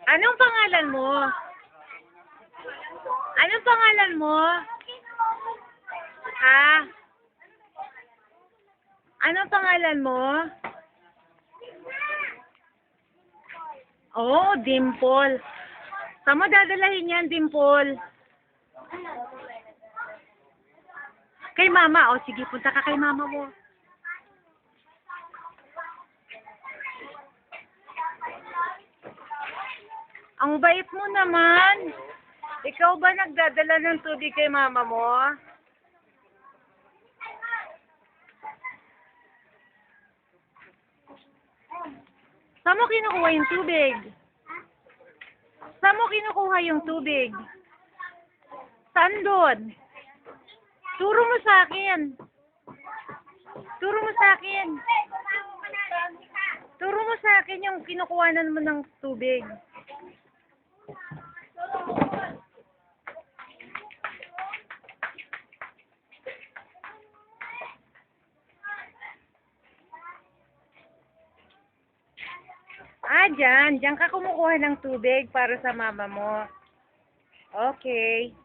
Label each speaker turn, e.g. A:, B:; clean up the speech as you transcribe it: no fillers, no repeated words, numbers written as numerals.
A: Anong pangalan mo? Anong pangalan mo? Ha? Anong pangalan mo? Oh, Dimple. Saan mo dadalahin yan, Dimple? Kay mama. O, sige, punta ka kay mama mo. Ang bait mo naman. Ikaw ba nagdadala ng tubig kay mama mo? Saan mo kinukuha yung tubig? Saan mo kinukuha yung tubig? Saan doon? Turo mo sa akin. Turo mo sa akin. Turo mo sa akin yung kinukuhanan mo ng tubig. Diyan ka kumukuha ng tubig para sa mama mo. Okay.